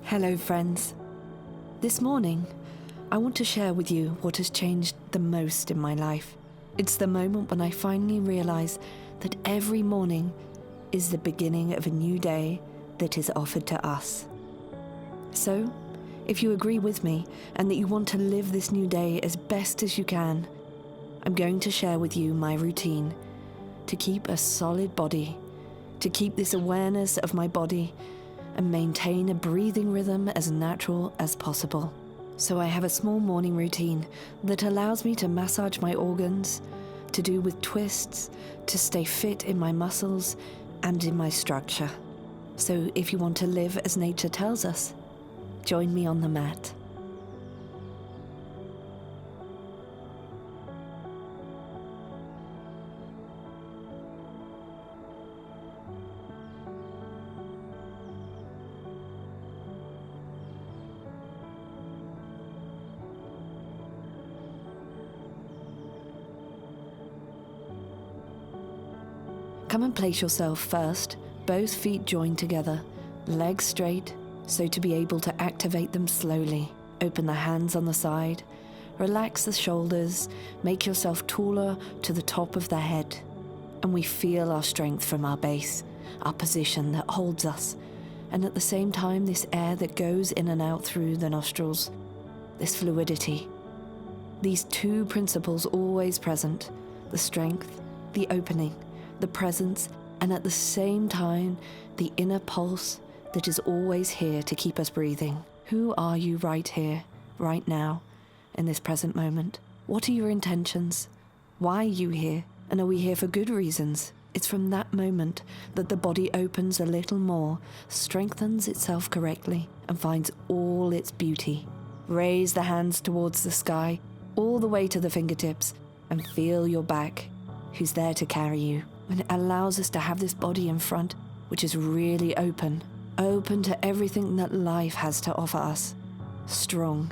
Hello friends. This morning, I want to share with you what has changed the most in my life. It's the moment when I finally realize that every morning is the beginning of a new day that is offered to us. So, if you agree with me and that you want to live this new day as best as you can, I'm going to share with you my routine to keep a solid body, to keep this awareness of my body and maintain a breathing rhythm as natural as possible. So I have a small morning routine that allows me to massage my organs, to do with twists, to stay fit in my muscles and in my structure. So if you want to live as nature tells us, join me on the mat. Come and place yourself first, both feet joined together, legs straight, so to be able to activate them slowly. Open the hands on the side, relax the shoulders, make yourself taller to the top of the head. And we feel our strength from our base, our position that holds us. And at the same time, this air that goes in and out through the nostrils, this fluidity. These two principles always present, the strength, the opening, the presence, and at the same time, the inner pulse that is always here to keep us breathing. Who are you right here, right now, in this present moment? What are your intentions? Why are you here? And are we here for good reasons? It's from that moment that the body opens a little more, strengthens itself correctly, and finds all its beauty. Raise the hands towards the sky, all the way to the fingertips, and feel your back, who's there to carry you. And it allows us to have this body in front, which is really open to everything that life has to offer us. Strong,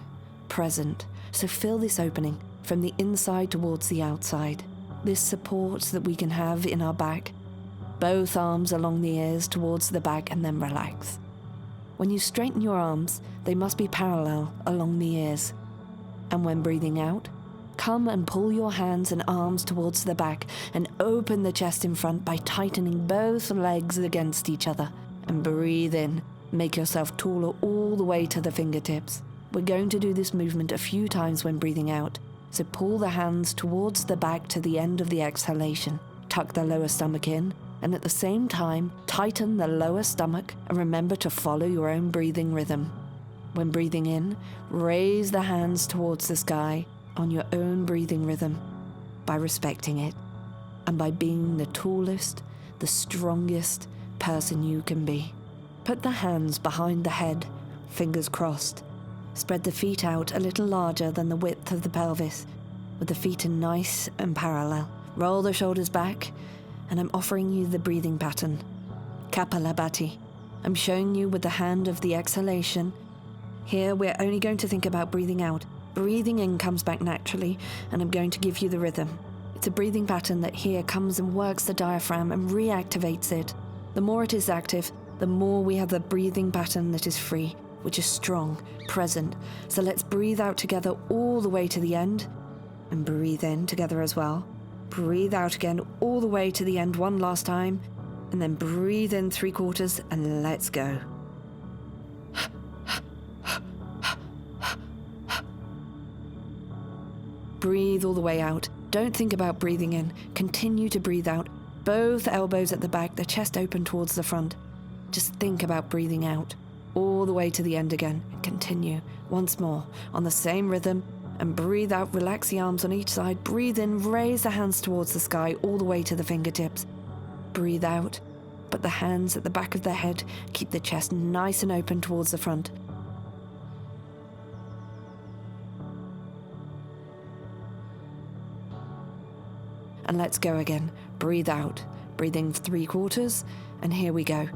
present. So fill this opening from the inside towards the outside. This support that we can have in our back, both arms along the ears towards the back, and then relax. When you straighten your arms, they must be parallel along the ears. And when breathing out, come and pull your hands and arms towards the back and open the chest in front by tightening both legs against each other. And breathe in. Make yourself taller all the way to the fingertips. We're going to do this movement a few times when breathing out. So pull the hands towards the back to the end of the exhalation. Tuck the lower stomach in, and at the same time, tighten the lower stomach and remember to follow your own breathing rhythm. When breathing in, raise the hands towards the sky on your own breathing rhythm, by respecting it, and by being the tallest, the strongest person you can be. Put the hands behind the head, fingers crossed. Spread the feet out a little larger than the width of the pelvis, with the feet in nice and parallel. Roll the shoulders back, and I'm offering you the breathing pattern, Kapalabhati. I'm showing you with the hand of the exhalation. Here we're only going to think about breathing out. Breathing in comes back naturally, and I'm going to give you the rhythm. It's a breathing pattern that here comes and works the diaphragm and reactivates it. The more it is active, the more we have the breathing pattern that is free, which is strong, present. So let's breathe out together all the way to the end, and breathe in together as well. Breathe out again all the way to the end one last time, and then breathe in 3/4 and let's go. Breathe all the way out. Don't think about breathing in. Continue to breathe out. Both elbows at the back, the chest open towards the front. Just think about breathing out. All the way to the end again. Continue. Once more. On the same rhythm. And breathe out. Relax the arms on each side. Breathe in. Raise the hands towards the sky all the way to the fingertips. Breathe out. Put the hands at the back of the head. Keep the chest nice and open towards the front. And let's go again. Breathe out. Breathing 3/4, and here we go.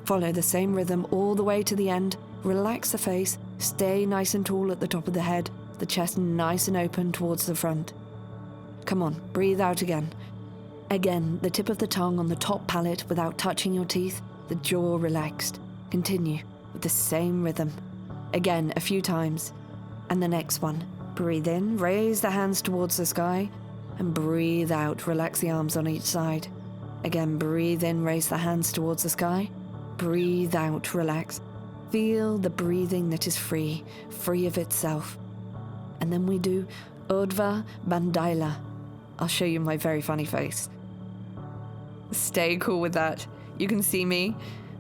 Follow the same rhythm all the way to the end. Relax the face, Stay nice and tall at the top of the head, the chest nice and open towards the front. Come on, breathe out again. Again, the tip of the tongue on the top palate without touching your teeth, the jaw relaxed. Continue with the same rhythm. Again, a few times. And the next one. Breathe in, raise the hands towards the sky, and breathe out, relax the arms on each side. Again, breathe in, raise the hands towards the sky. Breathe out, relax. Feel the breathing that is free of itself. And then we do Urdhva Bandhila. I'll show you my very funny face. Stay cool with that. You can see me.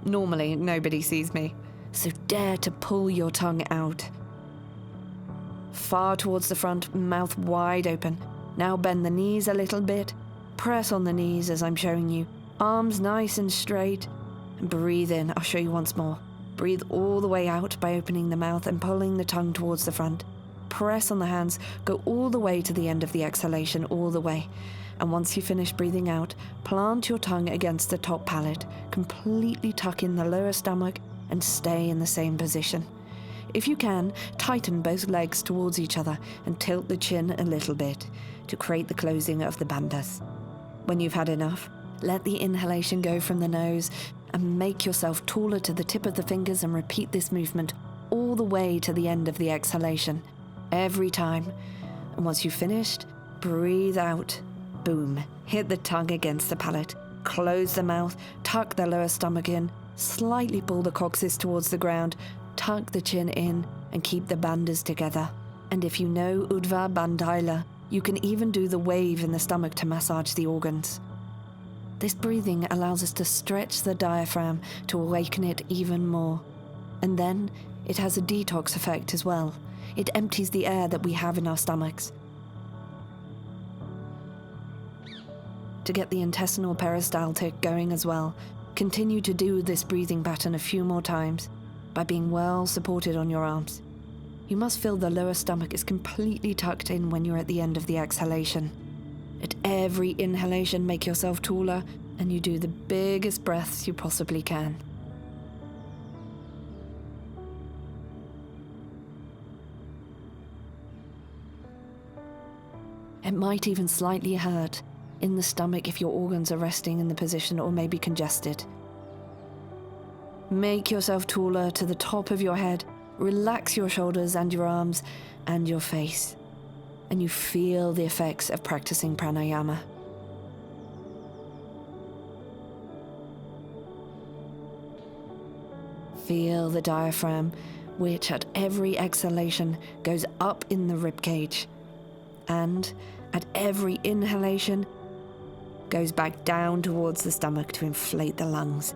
Normally, nobody sees me. So dare to pull your tongue out. Far towards the front, mouth wide open. Now bend the knees a little bit. Press on the knees as I'm showing you. Arms nice and straight. And breathe in. I'll show you once more. Breathe all the way out by opening the mouth and pulling the tongue towards the front. Press on the hands. Go all the way to the end of the exhalation, all the way. And once you finish breathing out, plant your tongue against the top palate. Completely tuck in the lower stomach and stay in the same position. If you can, tighten both legs towards each other and tilt the chin a little bit to create the closing of the bandhas. When you've had enough, let the inhalation go from the nose and make yourself taller to the tip of the fingers and repeat this movement all the way to the end of the exhalation, every time. And once you've finished, breathe out. Boom. Hit the tongue against the palate. Close the mouth, tuck the lower stomach in, slightly pull the coccyx towards the ground, tuck the chin in, and keep the bandhas together. And if you know Urdhva Bandhila, you can even do the wave in the stomach to massage the organs. This breathing allows us to stretch the diaphragm to awaken it even more. And then it has a detox effect as well. It empties the air that we have in our stomachs. To get the intestinal peristaltic going as well, continue to do this breathing pattern a few more times by being well supported on your arms. You must feel the lower stomach is completely tucked in when you're at the end of the exhalation. At every inhalation, make yourself taller, and you do the biggest breaths you possibly can. It might even slightly hurt in the stomach if your organs are resting in the position or maybe congested. Make yourself taller to the top of your head. Relax your shoulders and your arms and your face. And you feel the effects of practicing pranayama. Feel the diaphragm, which at every exhalation goes up in the ribcage, and at every inhalation goes back down towards the stomach to inflate the lungs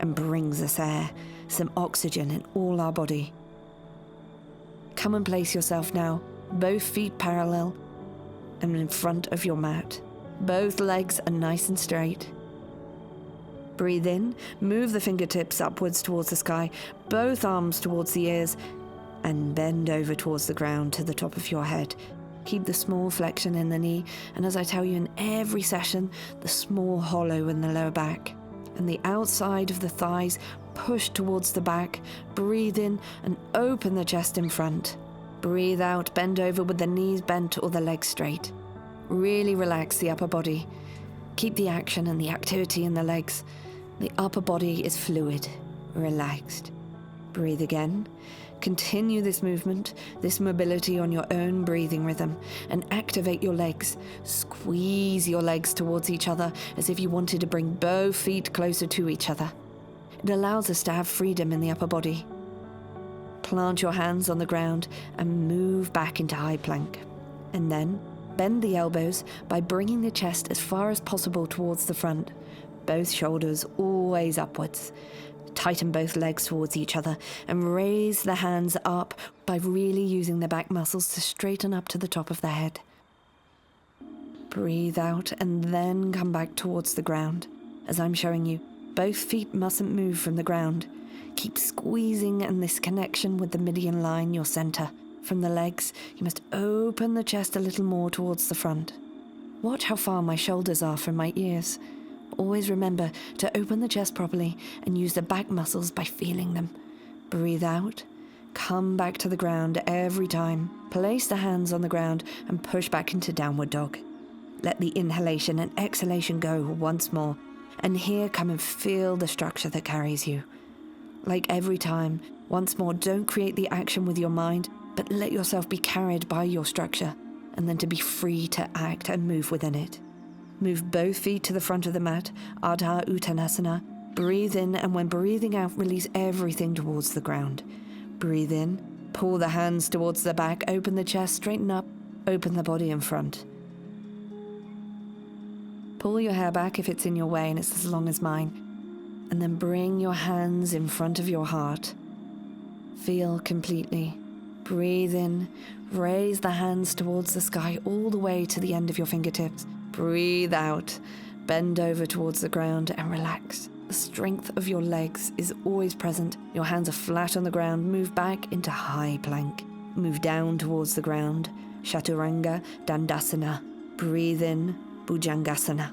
and brings us air, some oxygen in all our body. Come and place yourself now, both feet parallel and in front of your mat. Both legs are nice and straight. Breathe in, move the fingertips upwards towards the sky, both arms towards the ears, and bend over towards the ground to the top of your head. Keep the small flexion in the knee, and as I tell you in every session, the small hollow in the lower back. And the outside of the thighs push towards the back. Breathe in and open the chest in front. Breathe out, bend over with the knees bent or the legs straight. Really relax the upper body. Keep the action and the activity in the legs. The upper body is fluid, relaxed. Breathe again. Continue this movement, this mobility on your own breathing rhythm, and activate your legs. Squeeze your legs towards each other as if you wanted to bring both feet closer to each other. It allows us to have freedom in the upper body. Plant your hands on the ground and move back into high plank. And then bend the elbows by bringing the chest as far as possible towards the front, both shoulders always upwards. Tighten both legs towards each other and raise the hands up by really using the back muscles to straighten up to the top of the head. Breathe out and then come back towards the ground. As I'm showing you, both feet mustn't move from the ground. Keep squeezing in this connection with the median line, your center. From the legs, you must open the chest a little more towards the front. Watch how far my shoulders are from my ears. Always remember to open the chest properly and use the back muscles by feeling them. Breathe out Come back to the ground every time. Place the hands on the ground and push back into downward dog. Let the inhalation and exhalation go once more. And here, come and feel the structure that carries you. Like every time, once more, don't create the action with your mind, but let yourself be carried by your structure, and then to be free to act and move within it. Move both feet to the front of the mat, Ardha Uttanasana. Breathe in, and when breathing out, release everything towards the ground. Breathe in, pull the hands towards the back, open the chest, straighten up, open the body in front. Pull your hair back if it's in your way and it's as long as mine. And then bring your hands in front of your heart. Feel completely. Breathe in. Raise the hands towards the sky all the way to the end of your fingertips. Breathe out. Bend over towards the ground and relax. The strength of your legs is always present. Your hands are flat on the ground. Move back into high plank. Move down towards the ground. Chaturanga Dandasana. Breathe in. Bhujangasana.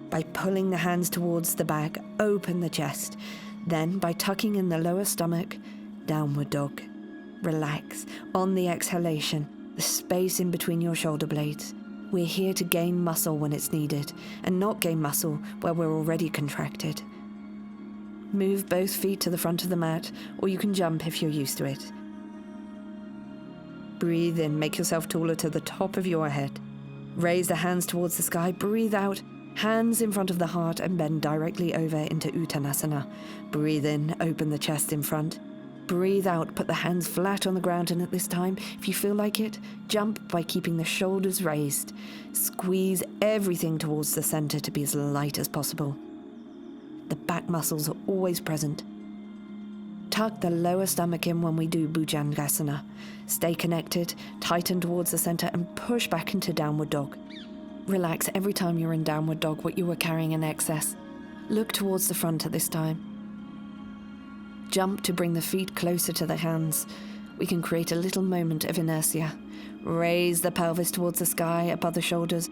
By pulling the hands towards the back, open the chest. Then, by tucking in the lower stomach, downward dog. Relax. On the exhalation, the space in between your shoulder blades. We're here to gain muscle when it's needed, and not gain muscle where we're already contracted. Move both feet to the front of the mat, or you can jump if you're used to it. Breathe in, make yourself taller to the top of your head. Raise the hands towards the sky, breathe out, hands in front of the heart and bend directly over into Uttanasana. Breathe in, open the chest in front. Breathe out, put the hands flat on the ground, and at this time, if you feel like it, jump by keeping the shoulders raised. Squeeze everything towards the center to be as light as possible. The back muscles are always present. Tuck the lower stomach in when we do Bhujangasana. Stay connected, tighten towards the center and push back into downward dog. Relax every time you're in downward dog what you were carrying in excess. Look towards the front at this time. Jump to bring the feet closer to the hands. We can create a little moment of inertia. Raise the pelvis towards the sky above the shoulders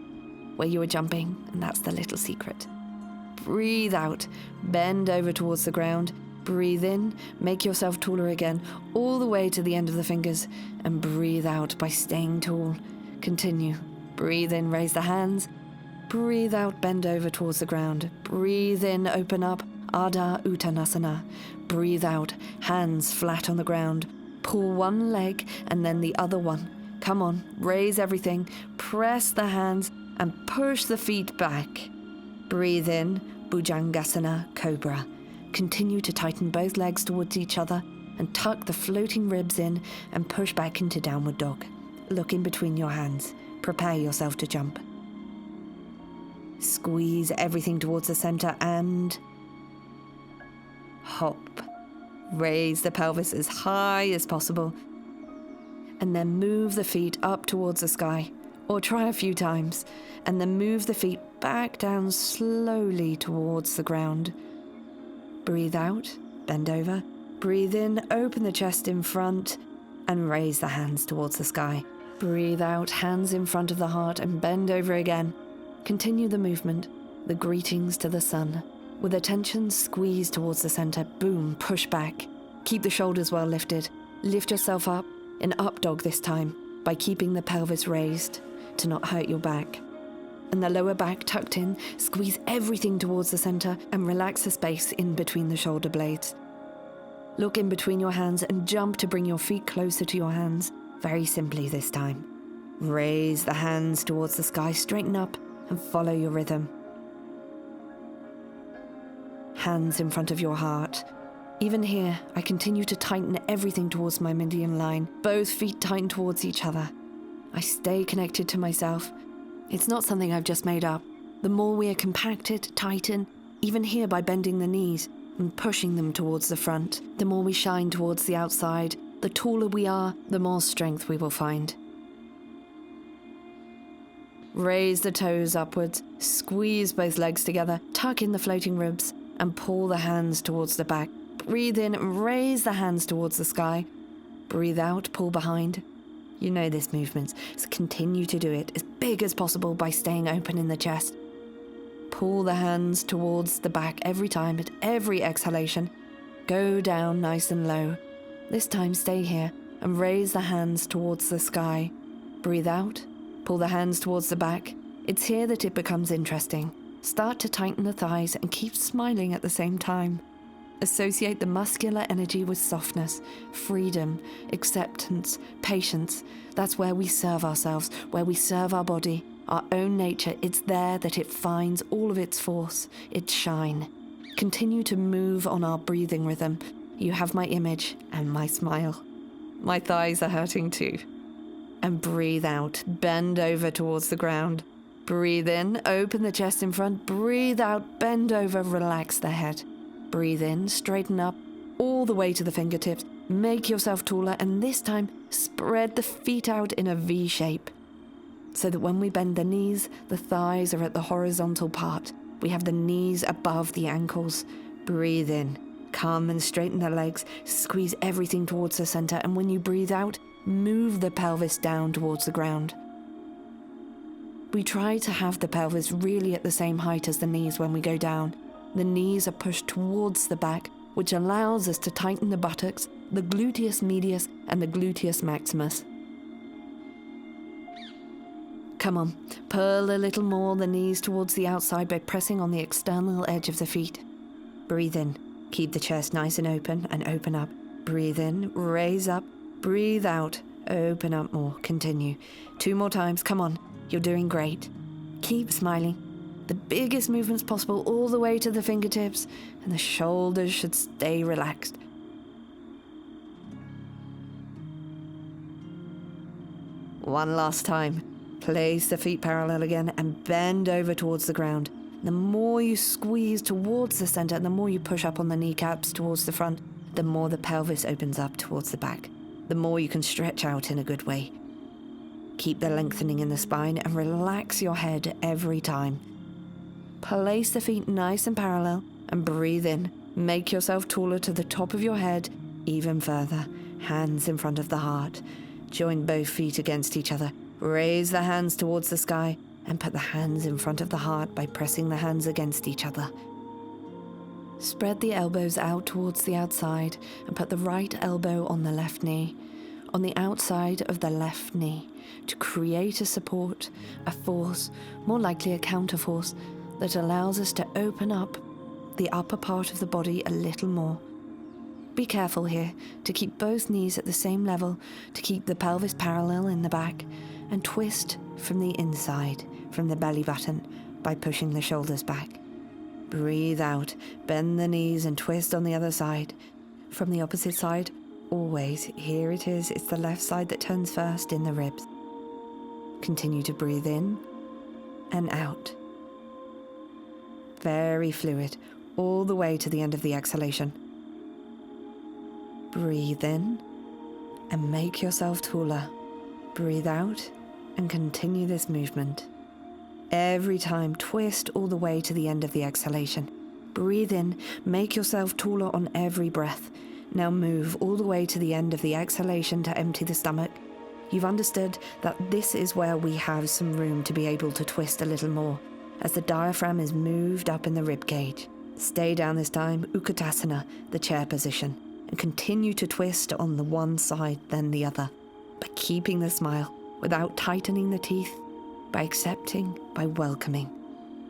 where you were jumping, and that's the little secret. Breathe out, bend over towards the ground. Breathe in, make yourself taller again, all the way to the end of the fingers, and breathe out by staying tall. Continue. Breathe in, raise the hands. Breathe out, bend over towards the ground. Breathe in, open up, Ardha Uttanasana. Breathe out, hands flat on the ground. Pull one leg and then the other one. Come on, raise everything, press the hands and push the feet back. Breathe in, Bhujangasana, Cobra. Continue to tighten both legs towards each other and tuck the floating ribs in and push back into downward dog. Look in between your hands. Prepare yourself to jump. Squeeze everything towards the center and hop. Raise the pelvis as high as possible and then move the feet up towards the sky, or try a few times, and then move the feet back down slowly towards the ground. Breathe out, bend over. Breathe in, open the chest in front, and raise the hands towards the sky. Breathe out, hands in front of the heart, and bend over again. Continue the movement, the greetings to the sun. With attention, squeeze towards the center. Boom, push back. Keep the shoulders well lifted. Lift yourself up, in up dog this time, by keeping the pelvis raised to not hurt your back. And the lower back tucked in, squeeze everything towards the center and relax the space in between the shoulder blades. Look in between your hands and jump to bring your feet closer to your hands, very simply this time. Raise the hands towards the sky, straighten up and follow your rhythm. Hands in front of your heart. Even here, I continue to tighten everything towards my median line. Both feet tighten towards each other. I stay connected to myself. It's not something I've just made up. The more we are compacted, tighten, even here by bending the knees and pushing them towards the front, the more we shine towards the outside. The taller we are, the more strength we will find. Raise the toes upwards, squeeze both legs together, tuck in the floating ribs, and pull the hands towards the back. Breathe in, raise the hands towards the sky. Breathe out, pull behind. You know this movement, so continue to do it as big as possible by staying open in the chest. Pull the hands towards the back every time, at every exhalation. Go down nice and low. This time stay here and raise the hands towards the sky. Breathe out, pull the hands towards the back. It's here that it becomes interesting. Start to tighten the thighs and keep smiling at the same time. Associate the muscular energy with softness, freedom, acceptance, patience. That's where we serve ourselves, where we serve our body, our own nature. It's there that it finds all of its force, its shine. Continue to move on our breathing rhythm. You have my image and my smile. My thighs are hurting too. And breathe out, bend over towards the ground. Breathe in, open the chest in front. Breathe out, bend over, relax the head. Breathe in, straighten up, all the way to the fingertips. Make yourself taller, and this time, spread the feet out in a V shape. So that when we bend the knees, the thighs are at the horizontal part. We have the knees above the ankles. Breathe in, come and straighten the legs. Squeeze everything towards the center, and when you breathe out, move the pelvis down towards the ground. We try to have the pelvis really at the same height as the knees when we go down. The knees are pushed towards the back, which allows us to tighten the buttocks, the gluteus medius, and the gluteus maximus. Come on, pull a little more the knees towards the outside by pressing on the external edge of the feet. Breathe in, keep the chest nice and open up. Breathe in, raise up, breathe out, open up more, continue. 2 more times, come on, you're doing great. Keep smiling. The biggest movements possible all the way to the fingertips, and the shoulders should stay relaxed. One last time. Place the feet parallel again and bend over towards the ground. The more you squeeze towards the center and the more you push up on the kneecaps towards the front, the more the pelvis opens up towards the back. The more you can stretch out in a good way. Keep the lengthening in the spine and relax your head every time. Place the feet nice and parallel and breathe in. Make yourself taller to the top of your head, even further. Hands in front of the heart. Join both feet against each other. Raise the hands towards the sky and put the hands in front of the heart by pressing the hands against each other. Spread the elbows out towards the outside and put the right elbow on the left knee, on the outside of the left knee, to create a support, a force, more likely a counterforce, that allows us to open up the upper part of the body a little more. Be careful here to keep both knees at the same level, to keep the pelvis parallel in the back, and twist from the inside, from the belly button, by pushing the shoulders back. Breathe out, bend the knees and twist on the other side. From the opposite side, always, here it is, it's the left side that turns first in the ribs. Continue to breathe in and out. Very fluid, all the way to the end of the exhalation. Breathe in and make yourself taller. Breathe out and continue this movement. Every time, twist all the way to the end of the exhalation. Breathe in, make yourself taller on every breath. Now move all the way to the end of the exhalation to empty the stomach. You've understood that this is where we have some room to be able to twist a little more, as the diaphragm is moved up in the rib cage. Stay down this time, Utkatasana, the chair position, and continue to twist on the one side then the other, by keeping the smile, without tightening the teeth, by accepting, by welcoming,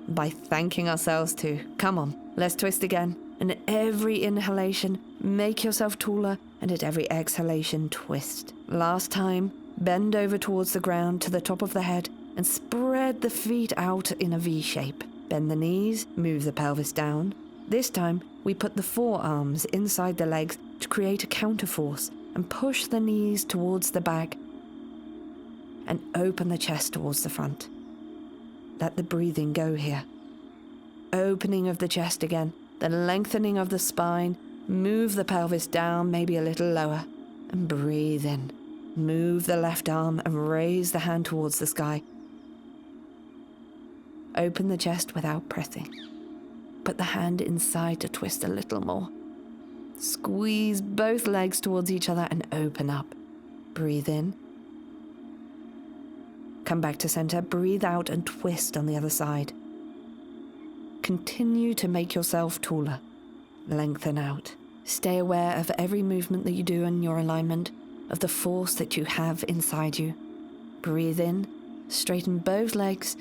by thanking ourselves too. Come on, let's twist again. And at every inhalation, make yourself taller, and at every exhalation, twist. Last time, bend over towards the ground to the top of the head and spread the feet out in a V shape. Bend the knees, move the pelvis down. This time, we put the forearms inside the legs to create a counterforce and push the knees towards the back and open the chest towards the front. Let the breathing go here. Opening of the chest again, the lengthening of the spine, move the pelvis down, maybe a little lower, and breathe in. Move the left arm and raise the hand towards the sky. Open the chest without pressing. Put the hand inside to twist a little more. Squeeze both legs towards each other and open up. Breathe in. Come back to center, breathe out and twist on the other side. Continue to make yourself taller. Lengthen out. Stay aware of every movement that you do in your alignment, of the force that you have inside you. Breathe in, straighten both legs,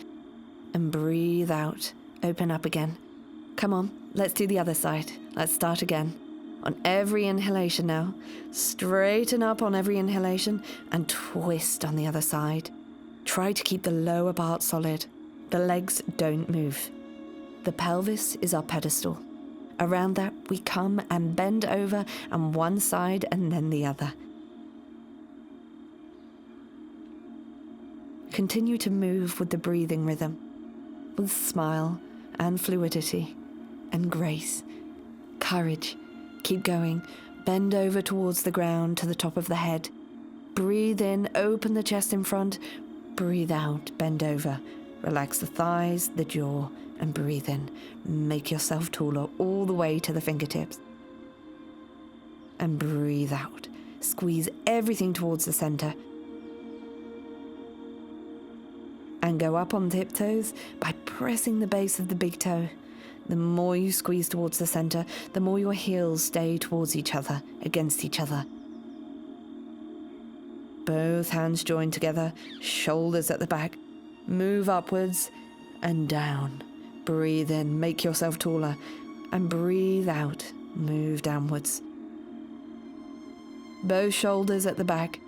and breathe out. Open up again. Come on, let's do the other side. Let's start again. On every inhalation now, straighten up on every inhalation and twist on the other side. Try to keep the lower part solid. The legs don't move. The pelvis is our pedestal. Around that, we come and bend over on one side and then the other. Continue to move with the breathing rhythm, with smile and fluidity and grace, courage. Keep going. Bend over towards the ground to the top of the head. Breathe in, open the chest in front. Breathe out, bend over. Relax the thighs, the jaw, and breathe in. Make yourself taller all the way to the fingertips. And breathe out. Squeeze everything towards the center. And go up on tiptoes by pressing the base of the big toe. The more you squeeze towards the center, the more your heels stay towards each other, against each other. Both hands joined together, shoulders at the back. Move upwards and down. Breathe in, make yourself taller, and breathe out, move downwards. Both shoulders at the back.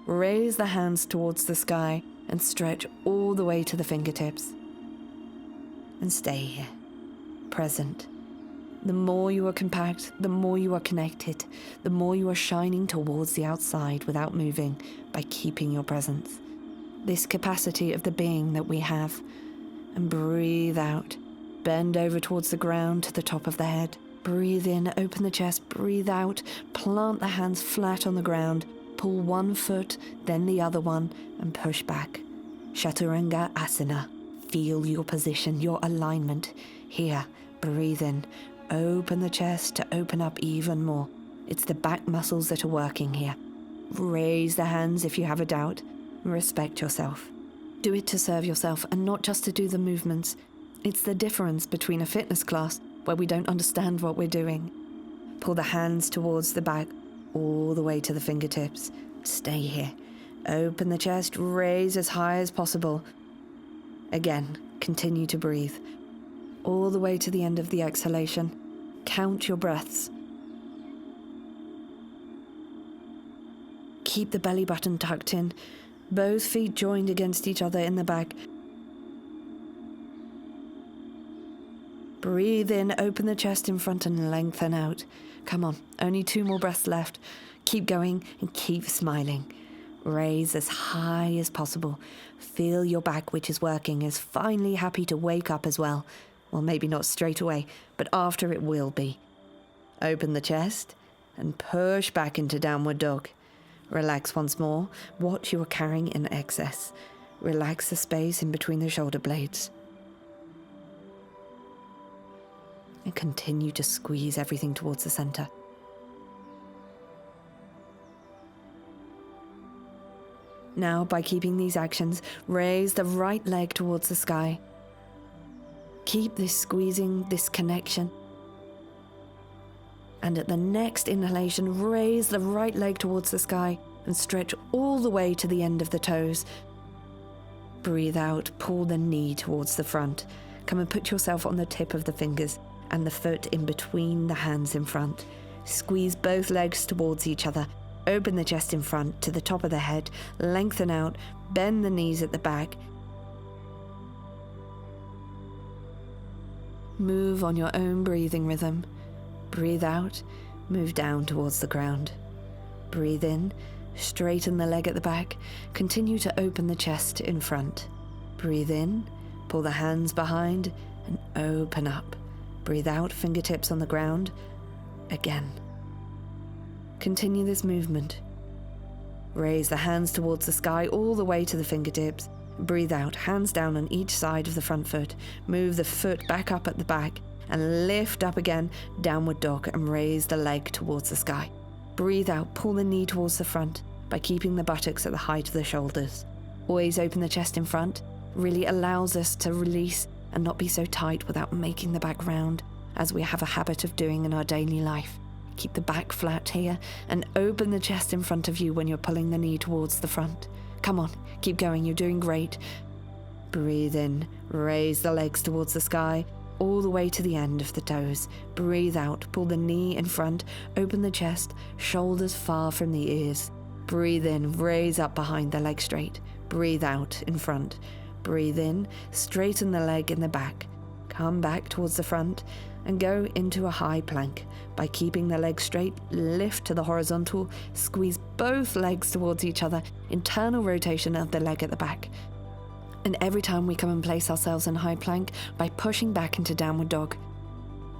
Raise the hands towards the sky and stretch all the way to the fingertips. And stay here, present. The more you are compact, the more you are connected, the more you are shining towards the outside without moving by keeping your presence. This capacity of the being that we have. And breathe out. Bend over towards the ground to the top of the head. Breathe in, open the chest, breathe out. Plant the hands flat on the ground. Pull one foot, then the other one, and push back. Chaturanga Asana. Feel your position, your alignment. Here, breathe in. Open the chest to open up even more. It's the back muscles that are working here. Raise the hands if you have a doubt. Respect yourself. Do it to serve yourself and not just to do the movements. It's the difference between a fitness class where we don't understand what we're doing. Pull the hands towards the back, all the way to the fingertips. Stay here. Open the chest, raise as high as possible. Again, continue to breathe. All the way to the end of the exhalation. Count your breaths. Keep the belly button tucked in. Both feet joined against each other in the back. Breathe in, open the chest in front and lengthen out. Come on, only 2 more breaths left. Keep going and keep smiling. Raise as high as possible. Feel your back, which is working, is finally happy to wake up as well. Well, maybe not straight away, but after it will be. Open the chest and push back into downward dog. Relax once more. What you are carrying in excess. Relax the space in between the shoulder blades. And continue to squeeze everything towards the center. Now, by keeping these actions, raise the right leg towards the sky. Keep this squeezing, this connection. And at the next inhalation, raise the right leg towards the sky and stretch all the way to the end of the toes. Breathe out, pull the knee towards the front. Come and put yourself on the tip of the fingers and the foot in between the hands in front. Squeeze both legs towards each other. Open the chest in front to the top of the head. Lengthen out, bend the knees at the back. Move on your own breathing rhythm. Breathe out, move down towards the ground. Breathe in, straighten the leg at the back. Continue to open the chest in front. Breathe in, pull the hands behind and open up. Breathe out, fingertips on the ground. Again. Continue this movement. Raise the hands towards the sky all the way to the fingertips. Breathe out, hands down on each side of the front foot. Move the foot back up at the back and lift up again, downward dog, and raise the leg towards the sky. Breathe out, pull the knee towards the front by keeping the buttocks at the height of the shoulders. Always open the chest in front. Really allows us to release and not be so tight without making the back round, as we have a habit of doing in our daily life. Keep the back flat here and open the chest in front of you when you're pulling the knee towards the front. Come on, keep going, you're doing great. Breathe in, raise the legs towards the sky, all the way to the end of the toes. Breathe out, pull the knee in front, open the chest, shoulders far from the ears. Breathe in, raise up behind the leg straight. Breathe out in front. Breathe in, straighten the leg in the back. Come back towards the front and go into a high plank. By keeping the leg straight, lift to the horizontal, squeeze both legs towards each other, internal rotation of the leg at the back. And every time we come and place ourselves in high plank by pushing back into downward dog.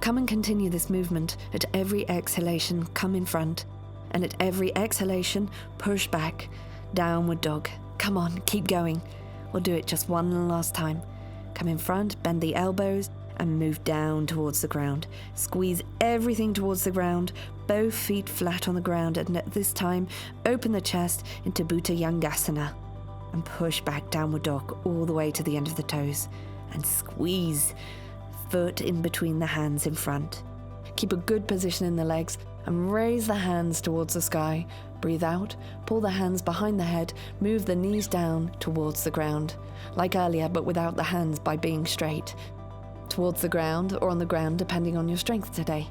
Come and continue this movement. At every exhalation, come in front, and at every exhalation, push back, downward dog. Come on, keep going. We'll do it just one last time. Come in front, bend the elbows, and move down towards the ground. Squeeze everything towards the ground, both feet flat on the ground, and at this time, open the chest into Bhuta Yangasana. And push back downward dog all the way to the end of the toes. And squeeze, foot in between the hands in front. Keep a good position in the legs and raise the hands towards the sky. Breathe out, pull the hands behind the head, move the knees down towards the ground. Like earlier, but without the hands, by being straight. Towards the ground or on the ground, depending on your strength today.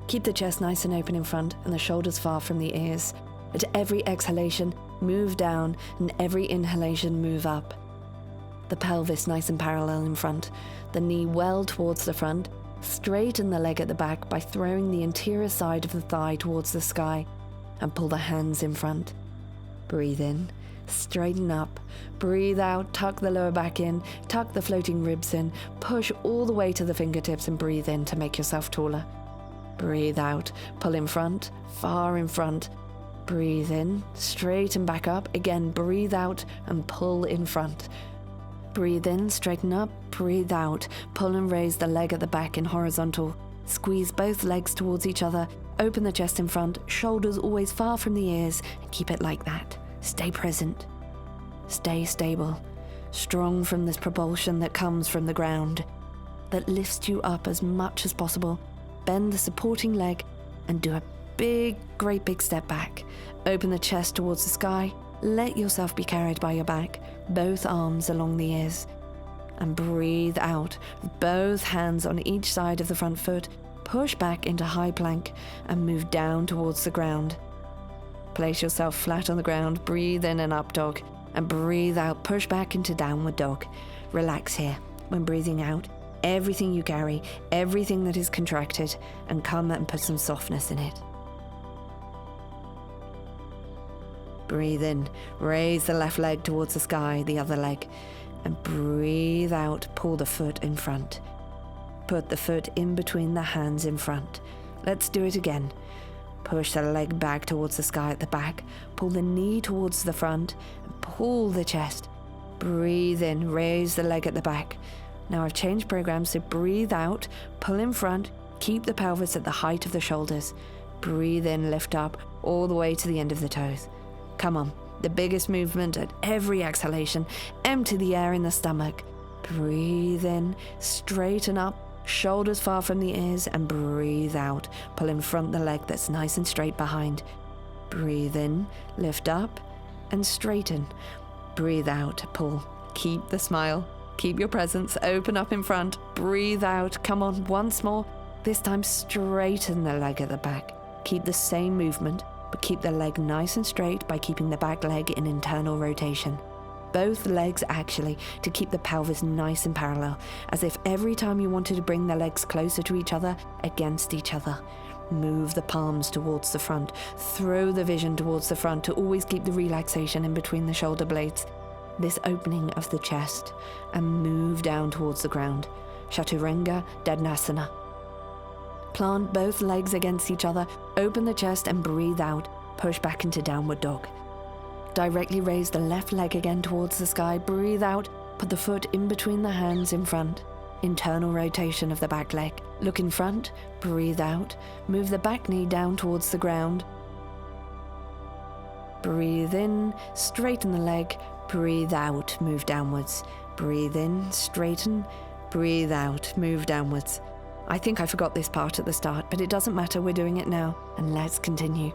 Keep the chest nice and open in front and the shoulders far from the ears. At every exhalation, move down, and every inhalation, move up. The pelvis nice and parallel in front, the knee well towards the front. Straighten the leg at the back by throwing the interior side of the thigh towards the sky, and pull the hands in front. Breathe in, straighten up. Breathe out, tuck the lower back in, tuck the floating ribs in, push all the way to the fingertips and breathe in to make yourself taller. Breathe out, pull in front, far in front. Breathe in, straighten back up. Again, breathe out and pull in front. Breathe in, straighten up, breathe out, pull and raise the leg at the back in horizontal. Squeeze both legs towards each other, open the chest in front, shoulders always far from the ears, and keep it like that. Stay present. Stay stable. Strong from this propulsion that comes from the ground, that lifts you up as much as possible. Bend the supporting leg and do a great big step back. Open the chest towards the sky. Let yourself be carried by your back, both arms along the ears. And breathe out, both hands on each side of the front foot. Push back into high plank and move down towards the ground. Place yourself flat on the ground, breathe in and up dog, and breathe out, push back into downward dog. Relax here. When breathing out, everything you carry, everything that is contracted, and come and put some softness in it. Breathe in, raise the left leg towards the sky, the other leg, and breathe out, pull the foot in front. Put the foot in between the hands in front. Let's do it again. Push the leg back towards the sky at the back, pull the knee towards the front, and pull the chest. Breathe in, raise the leg at the back. Now I've changed programs, so breathe out, pull in front, keep the pelvis at the height of the shoulders. Breathe in, lift up, all the way to the end of the toes. Come on, the biggest movement at every exhalation. Empty the air in the stomach. Breathe in, straighten up, shoulders far from the ears, and breathe out. Pull in front the leg that's nice and straight behind. Breathe in, lift up, and straighten. Breathe out, pull. Keep the smile. Keep your presence. Open up in front. Breathe out. Come on, once more. This time, straighten the leg at the back. Keep the same movement, but keep the leg nice and straight by keeping the back leg in internal rotation. Both legs actually, to keep the pelvis nice and parallel, as if every time you wanted to bring the legs closer to each other, against each other. Move the palms towards the front. Throw the vision towards the front to always keep the relaxation in between the shoulder blades. This opening of the chest, and move down towards the ground. Chaturanga Dandasana. Plant both legs against each other, open the chest and breathe out. Push back into downward dog. Directly raise the left leg again towards the sky. Breathe out, put the foot in between the hands in front. Internal rotation of the back leg. Look in front, breathe out. Move the back knee down towards the ground. Breathe in, straighten the leg. Breathe out, move downwards. Breathe in, straighten. Breathe out, move downwards. I think I forgot this part at the start, but it doesn't matter, we're doing it now. And let's continue.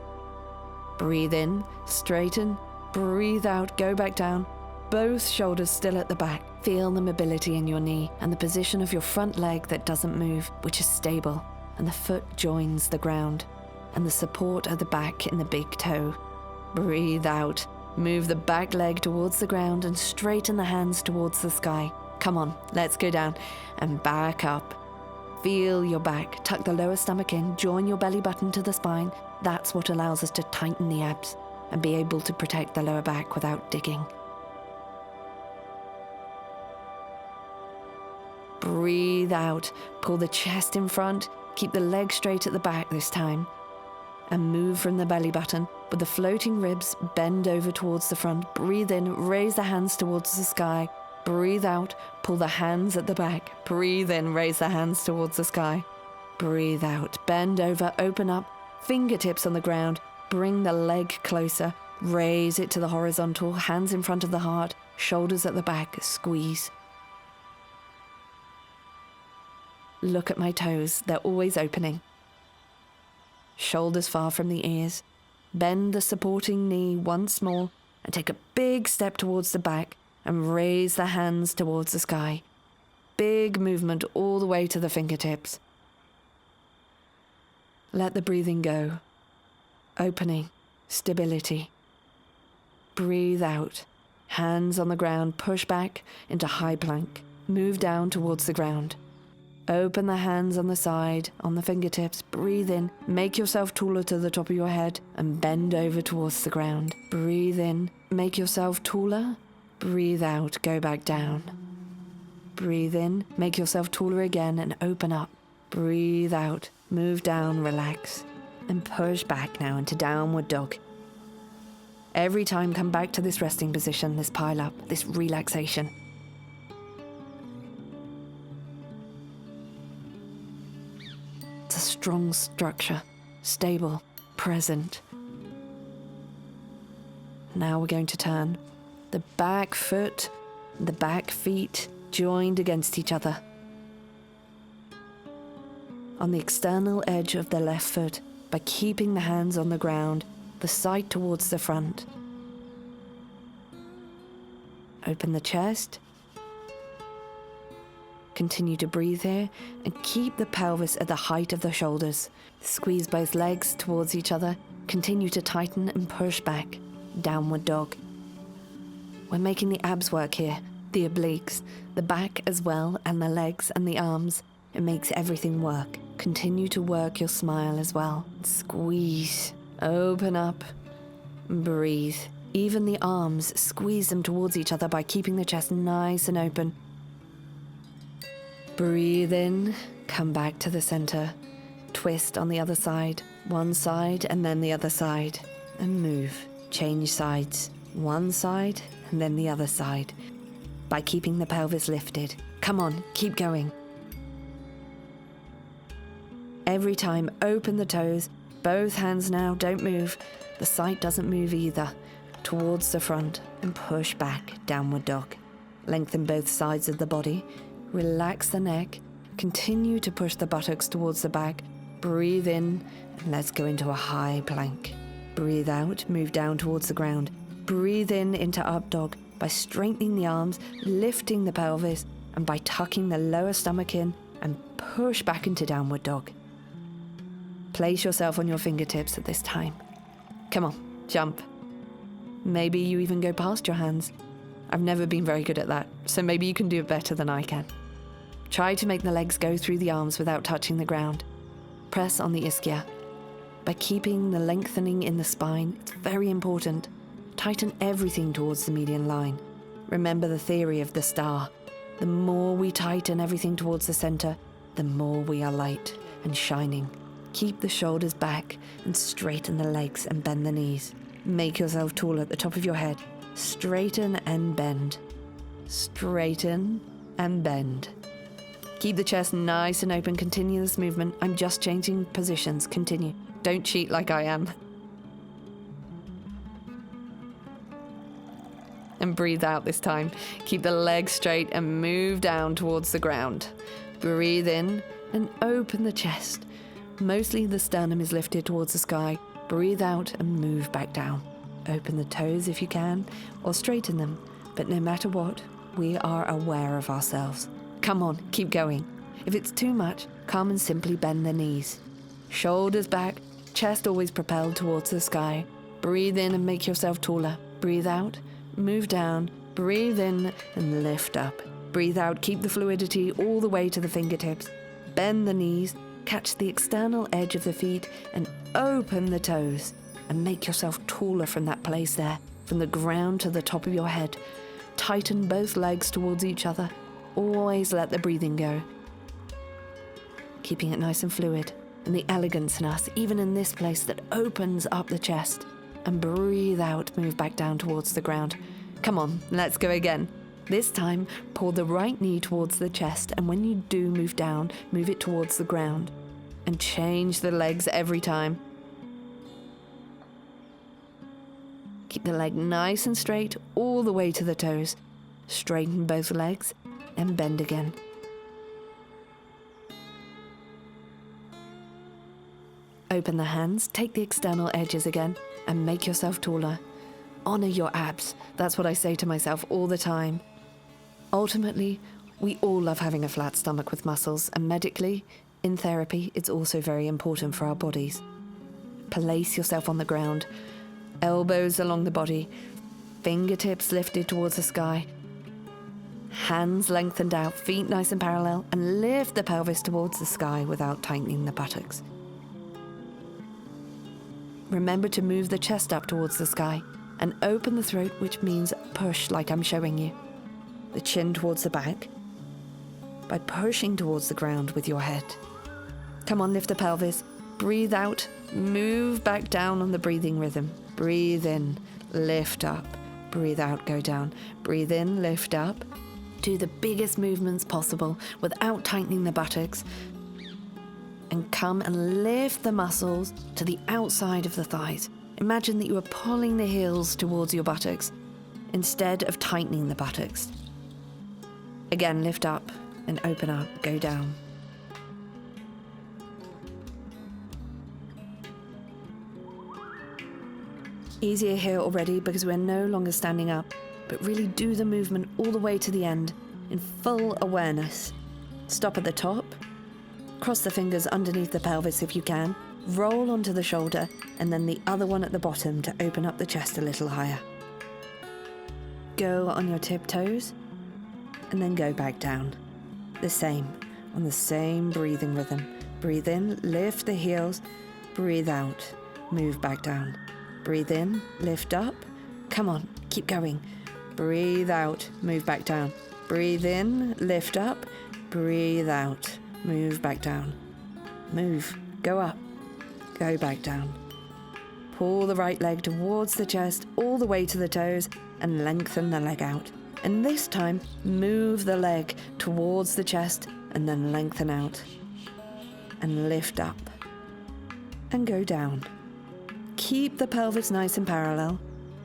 Breathe in, straighten, breathe out, go back down. Both shoulders still at the back. Feel the mobility in your knee and the position of your front leg that doesn't move, which is stable, and the foot joins the ground, and the support at the back in the big toe. Breathe out. Move the back leg towards the ground and straighten the hands towards the sky. Come on, let's go down and back up. Feel your back, tuck the lower stomach in, join your belly button to the spine. That's what allows us to tighten the abs and be able to protect the lower back without digging. Breathe out, pull the chest in front, keep the legs straight at the back this time, and move from the belly button. With the floating ribs, bend over towards the front. Breathe in, raise the hands towards the sky. Breathe out, pull the hands at the back. Breathe in, raise the hands towards the sky. Breathe out, bend over, open up, fingertips on the ground. Bring the leg closer, raise it to the horizontal, hands in front of the heart, shoulders at the back, squeeze. Look at my toes, they're always opening. Shoulders far from the ears. Bend the supporting knee once more and take a big step towards the back and raise the hands towards the sky. Big movement all the way to the fingertips. Let the breathing go. Opening, stability. Breathe out. Hands on the ground, push back into high plank. Move down towards the ground. Open the hands on the side, on the fingertips. Breathe in, make yourself taller to the top of your head and bend over towards the ground. Breathe in, make yourself taller. Breathe out, go back down. Breathe in, make yourself taller again and open up. Breathe out, move down, relax, and push back now into downward dog. Every time come back to this resting position, this pile up, this relaxation. It's a strong structure, stable, present. Now we're going to turn. The back foot, the back feet joined against each other. On the external edge of the left foot, by keeping the hands on the ground, the side towards the front. Open the chest. Continue to breathe here and keep the pelvis at the height of the shoulders. Squeeze both legs towards each other. Continue to tighten and push back. Downward dog. We're making the abs work here, the obliques, the back as well, and the legs and the arms. It makes everything work. Continue to work your smile as well. Squeeze. Open up. Breathe. Even the arms, squeeze them towards each other by keeping the chest nice and open. Breathe in. Come back to the center. Twist on the other side. One side and then the other side. And move. Change sides. One side and then the other side. By keeping the pelvis lifted. Come on, keep going. Every time, open the toes. Both hands now, don't move. The side doesn't move either. Towards the front and push back, downward dog. Lengthen both sides of the body. Relax the neck. Continue to push the buttocks towards the back. Breathe in and let's go into a high plank. Breathe out, move down towards the ground. Breathe in into up dog by straightening the arms, lifting the pelvis, and by tucking the lower stomach in and push back into downward dog. Place yourself on your fingertips at this time. Come on, jump. Maybe you even go past your hands. I've never been very good at that, so maybe you can do it better than I can. Try to make the legs go through the arms without touching the ground. Press on the ischia. By keeping the lengthening in the spine, it's very important. Tighten everything towards the median line. Remember the theory of the star. The more we tighten everything towards the center, the more we are light and shining. Keep the shoulders back and straighten the legs and bend the knees. Make yourself tall at the top of your head. Straighten and bend. Straighten and bend. Keep the chest nice and open. Continue this movement. I'm just changing positions. Continue. Don't cheat like I am. And breathe out this time. Keep the legs straight and move down towards the ground. Breathe in and open the chest. Mostly the sternum is lifted towards the sky. Breathe out and move back down. Open the toes if you can, or straighten them. But no matter what, we are aware of ourselves. Come on, keep going. If it's too much, come and simply bend the knees. Shoulders back, chest always propelled towards the sky. Breathe in and make yourself taller. Breathe out, move down, breathe in and lift up. Breathe out, keep the fluidity all the way to the fingertips. Bend the knees, catch the external edge of the feet and open the toes. And make yourself taller from that place there, from the ground to the top of your head. Tighten both legs towards each other. Always let the breathing go. Keeping it nice and fluid. And the elegance in us, even in this place that opens up the chest. And breathe out, move back down towards the ground. Come on, let's go again. This time, pull the right knee towards the chest, and when you do move down, move it towards the ground. And change the legs every time. Keep the leg nice and straight all the way to the toes. Straighten both legs and bend again. Open the hands, take the external edges again, and make yourself taller. Honor your abs. That's what I say to myself all the time. Ultimately, we all love having a flat stomach with muscles, and medically, in therapy, it's also very important for our bodies. Place yourself on the ground, elbows along the body, fingertips lifted towards the sky, hands lengthened out, feet nice and parallel, and lift the pelvis towards the sky without tightening the buttocks. Remember to move the chest up towards the sky and open the throat, which means push like I'm showing you. The chin towards the back by pushing towards the ground with your head. Come on, lift the pelvis. Breathe out, move back down on the breathing rhythm. Breathe in, lift up. Breathe out, go down. Breathe in, lift up. Do the biggest movements possible without tightening the buttocks. And come and lift the muscles to the outside of the thighs. Imagine that you are pulling the heels towards your buttocks instead of tightening the buttocks. Again, lift up and open up, go down. Easier here already because we're no longer standing up, but really do the movement all the way to the end in full awareness. Stop at the top, cross the fingers underneath the pelvis if you can, roll onto the shoulder, and then the other one at the bottom to open up the chest a little higher. Go on your tiptoes, and then go back down. The same, on the same breathing rhythm. Breathe in, lift the heels, breathe out, move back down. Breathe in, lift up. Come on, keep going. Breathe out, move back down. Breathe in, lift up. Breathe out, move back down. Move, go up, go back down. Pull the right leg towards the chest, all the way to the toes, and lengthen the leg out. And this time, move the leg towards the chest, and then lengthen out. And lift up. And go down. Keep the pelvis nice and parallel,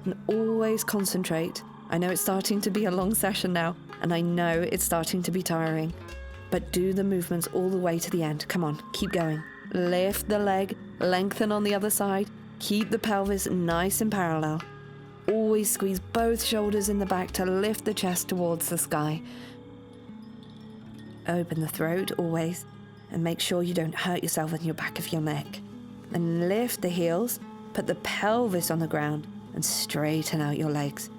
and always concentrate. I know it's starting to be a long session now, and I know it's starting to be tiring, but do the movements all the way to the end. Come on, keep going. Lift the leg, lengthen on the other side, keep the pelvis nice and parallel. Always squeeze both shoulders in the back to lift the chest towards the sky. Open the throat always, and make sure you don't hurt yourself in your back of your neck. And lift the heels. Put the pelvis on the ground and straighten out your legs.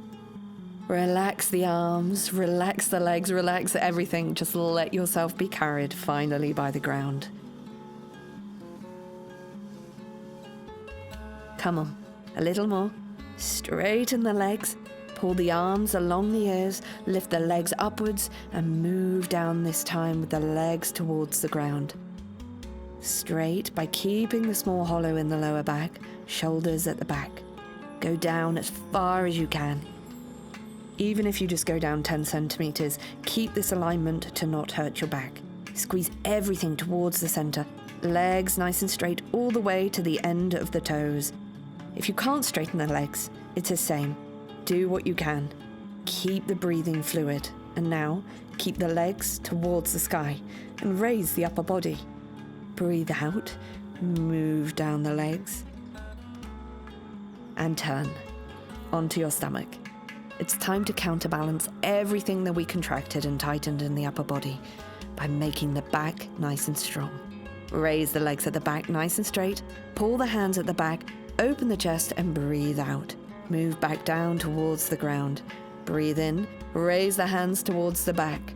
Relax the arms, relax the legs, relax everything. Just let yourself be carried finally by the ground. Come on, a little more. Straighten the legs, pull the arms along the ears, lift the legs upwards and move down this time with the legs towards the ground. Straight by keeping the small hollow in the lower back, shoulders at the back. Go down as far as you can. Even if you just go down 10 centimeters, keep this alignment to not hurt your back. Squeeze everything towards the center. Legs nice and straight all the way to the end of the toes. If you can't straighten the legs, it's the same. Do what you can. Keep the breathing fluid. And now, Keep the legs towards the sky and raise the upper body. Breathe out, move down the legs, and turn onto your stomach. It's time to counterbalance everything that we contracted and tightened in the upper body by making the back nice and strong. Raise the legs at the back nice and straight, pull the hands at the back, open the chest and breathe out. Move back down towards the ground. Breathe in, raise the hands towards the back.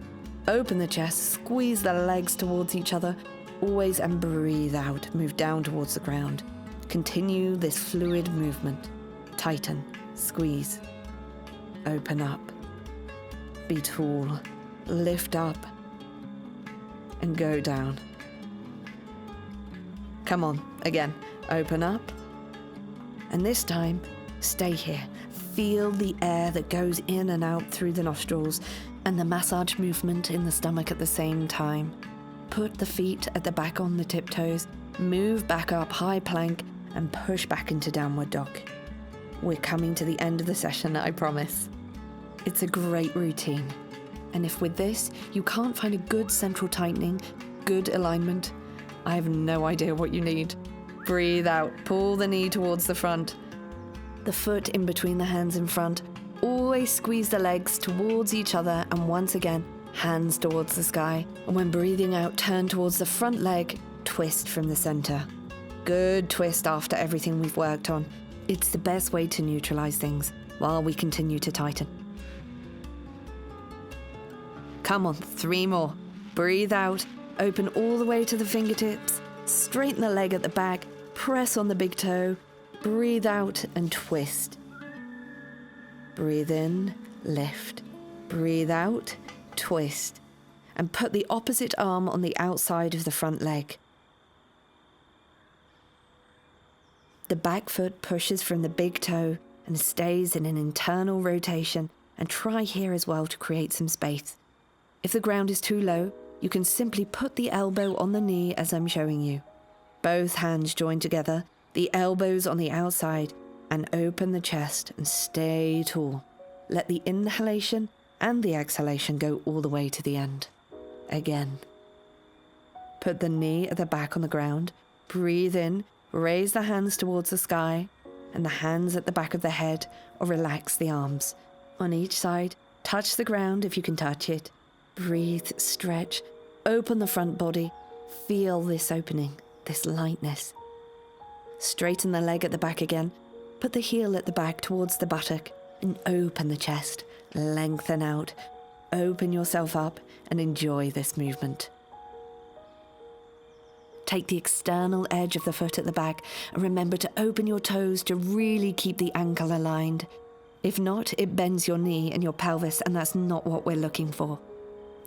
Open the chest, squeeze the legs towards each other, always, and breathe out. Move down towards the ground. Continue this fluid movement. Tighten, squeeze, open up. Be tall, lift up, and go down. Come on, again, open up. And this time, stay here. Feel the air that goes in and out through the nostrils and the massage movement in the stomach at the same time. Put the feet at the back on the tiptoes, move back up high plank, and push back into downward dog. We're coming to the end of the session, I promise. It's a great routine. And if with this, you can't find a good central tightening, good alignment, I have no idea what you need. Breathe out, pull the knee towards the front. The foot in between the hands in front. Always squeeze the legs towards each other, and once again, hands towards the sky. And when breathing out, turn towards the front leg, twist from the center. Good twist after everything we've worked on. It's the best way to neutralize things while we continue to tighten. Come on, 3 more. Breathe out, open all the way to the fingertips, straighten the leg at the back, press on the big toe, breathe out and twist. Breathe in, lift. Breathe out, twist. And put the opposite arm on the outside of the front leg. The back foot pushes from the big toe and stays in an internal rotation, and try here as well to create some space. If the ground is too low, you can simply put the elbow on the knee as I'm showing you. Both hands join together, the elbows on the outside, and open the chest and stay tall. Let the inhalation and the exhalation go all the way to the end. Again. Put the knee at the back on the ground, breathe in, raise the hands towards the sky, and the hands at the back of the head, or relax the arms. On each side, touch the ground if you can touch it. Breathe, stretch, open the front body. Feel this opening, this lightness. Straighten the leg at the back again. Put the heel at the back towards the buttock and open the chest. Lengthen out. Open yourself up and enjoy this movement. Take the external edge of the foot at the back and remember to open your toes to really keep the ankle aligned. If not, it bends your knee and your pelvis, and that's not what we're looking for.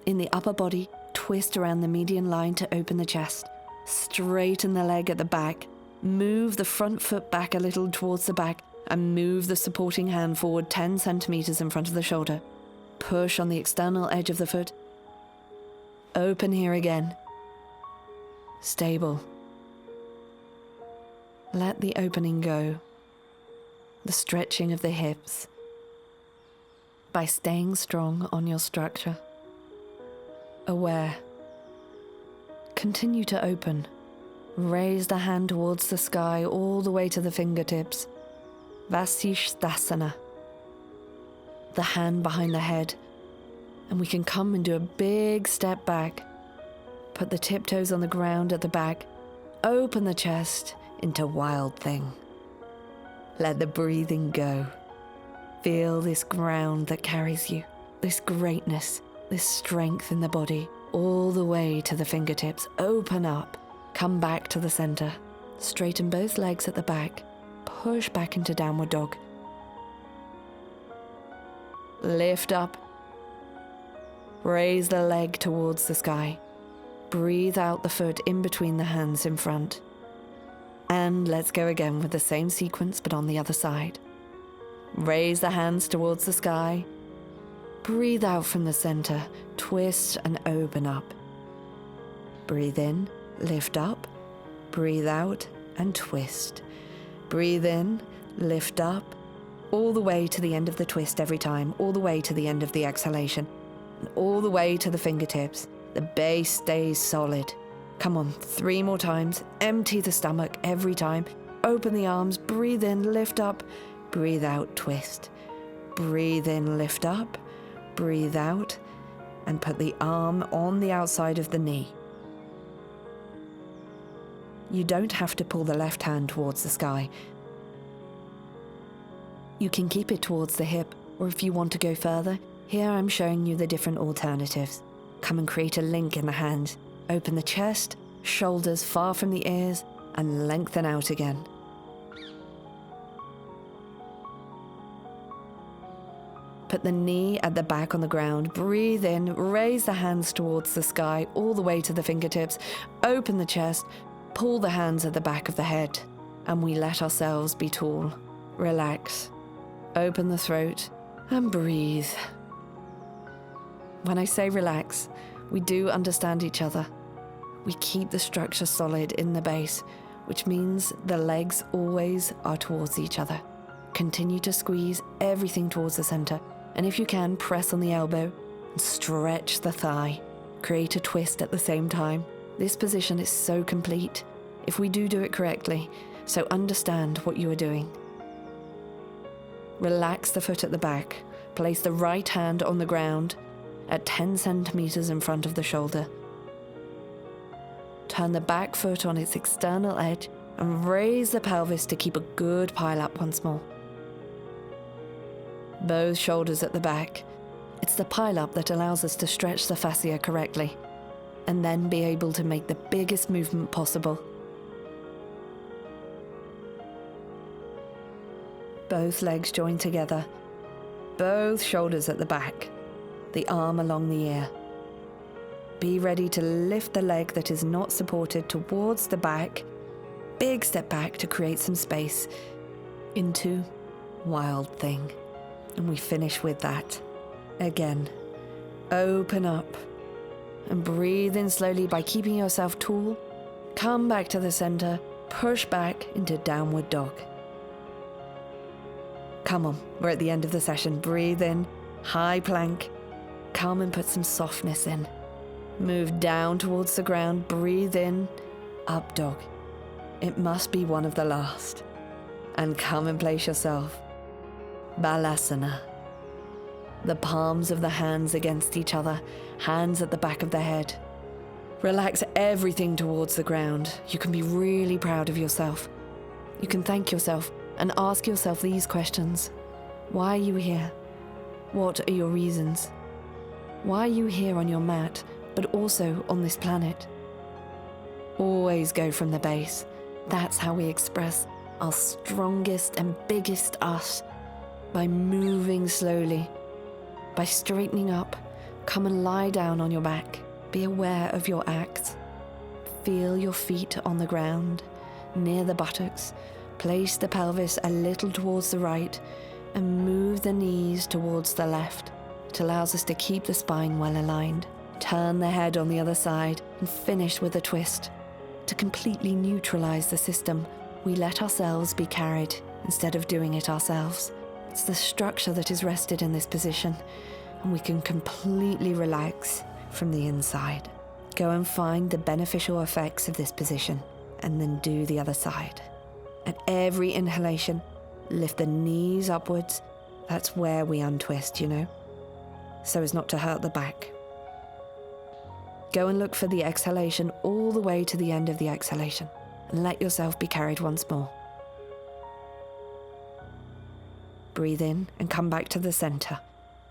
In the upper body, twist around the median line to open the chest. Straighten the leg at the back. Move the front foot back a little towards the back and move the supporting hand forward 10 centimeters in front of the shoulder. Push on the external edge of the foot. Open here again. Stable. Let the opening go. The stretching of the hips. By staying strong on your structure. Aware. Continue to open. Raise the hand towards the sky all the way to the fingertips. Vasisthasana. The hand behind the head. And we can come and do a big step back. Put the tiptoes on the ground at the back. Open the chest into Wild Thing. Let the breathing go. Feel this ground that carries you. This greatness, this strength in the body, all the way to the fingertips. Open up. Come back to the center. Straighten both legs at the back. Push back into downward dog. Lift up. Raise the leg towards the sky. Breathe out the foot in between the hands in front. And let's go again with the same sequence but on the other side. Raise the hands towards the sky. Breathe out from the center. Twist and open up. Breathe in, lift up. Breathe out and twist. Breathe in, lift up. All the way to the end of the twist every time. All the way to the end of the exhalation. and all the way to the fingertips. The base stays solid. Come on, 3 more times. Empty the stomach every time. Open the arms, breathe in, lift up, breathe out, twist. Breathe in, lift up, breathe out, and put the arm on the outside of the knee. You don't have to pull the left hand towards the sky. You can keep it towards the hip, or if you want to go further, here I'm showing you the different alternatives. Come and create a link in the hands. Open the chest, shoulders far from the ears, and lengthen out again. Put the knee at the back on the ground, breathe in, raise the hands towards the sky, all the way to the fingertips, open the chest, pull the hands at the back of the head, and we let ourselves be tall. Relax, open the throat, and breathe. When I say relax, we do understand each other. We keep the structure solid in the base, which means the legs always are towards each other. Continue to squeeze everything towards the center, and if you can, press on the elbow and stretch the thigh. Create a twist at the same time. This position is so complete if we do it correctly, so understand what you are doing. Relax the foot at the back. Place the right hand on the ground at 10 centimeters in front of the shoulder. Turn the back foot on its external edge and raise the pelvis to keep a good pile up once more. Both shoulders at the back. It's the pile up that allows us to stretch the fascia correctly and then be able to make the biggest movement possible. Both legs join together, both shoulders at the back, the arm along the ear. Be ready to lift the leg that is not supported towards the back. Big step back to create some space into wild thing. And we finish with that. Again, open up and breathe in slowly by keeping yourself tall. Come back to the center, push back into downward dog. Come on, we're at the end of the session. Breathe in, high plank. Come and put some softness in. Move down towards the ground, breathe in, up dog. It must be one of the last. And come and place yourself. Balasana. The palms of the hands against each other, hands at the back of the head. Relax everything towards the ground. You can be really proud of yourself. You can thank yourself and ask yourself these questions. Why are you here? What are your reasons? Why are you here on your mat, but also on this planet? Always go from the base. That's how we express our strongest and biggest us. By moving slowly, by straightening up. Come and lie down on your back. Be aware of your acts. Feel your feet on the ground, near the buttocks. Place the pelvis a little towards the right and move the knees towards the left. It allows us to keep the spine well aligned. Turn the head on the other side and finish with a twist. To completely neutralize the system, we let ourselves be carried instead of doing it ourselves. It's the structure that is rested in this position, and we can completely relax from the inside. Go and find the beneficial effects of this position, and then do the other side. At every inhalation, lift the knees upwards. That's where we untwist, so as not to hurt the back. Go and look for the exhalation all the way to the end of the exhalation, and let yourself be carried once more. Breathe in and come back to the center.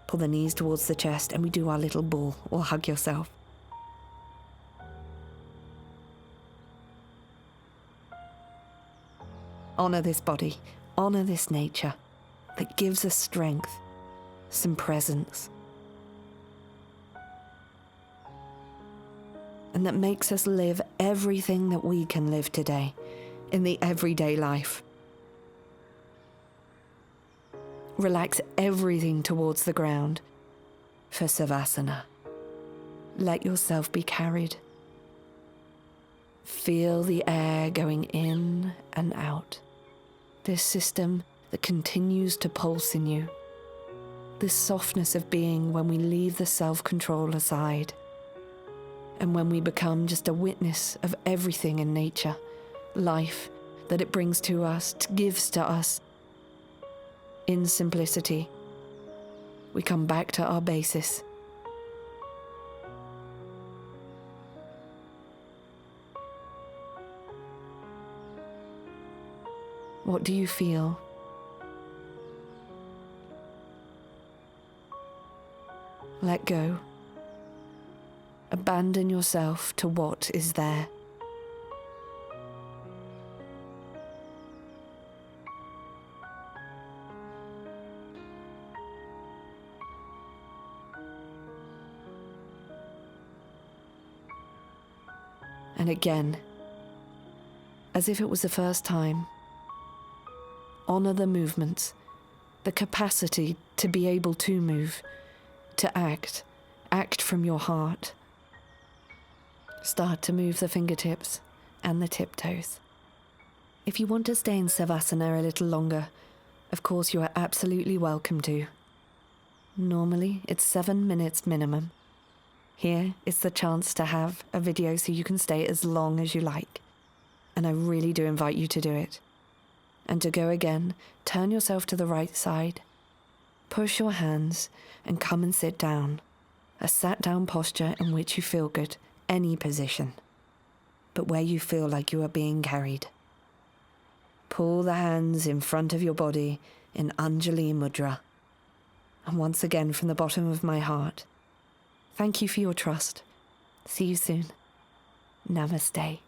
Pull the knees towards the chest and we do our little ball or hug yourself. Honor this body, honor this nature that gives us strength, some presence, and that makes us live everything that we can live today in the everyday life. Relax everything towards the ground for Savasana. Let yourself be carried. Feel the air going in and out. This system that continues to pulse in you. This softness of being when we leave the self-control aside, and when we become just a witness of everything in nature, life that it brings to us, gives to us. In simplicity, we come back to our basis. What do you feel? Let go. Abandon yourself to what is there. And again, as if it was the first time, honor the movements, the capacity to be able to move, to act from your heart. Start to move the fingertips and the tiptoes. If you want to stay in Savasana a little longer, of course you are absolutely welcome to. Normally it's 7 minutes minimum. Here is the chance to have a video so you can stay as long as you like. And I really do invite you to do it. And to go again, turn yourself to the right side. Push your hands and come and sit down. A sat down posture in which you feel good, any position, but where you feel like you are being carried. Pull the hands in front of your body in Anjali Mudra. And once again, from the bottom of my heart, thank you for your trust. See you soon. Namaste.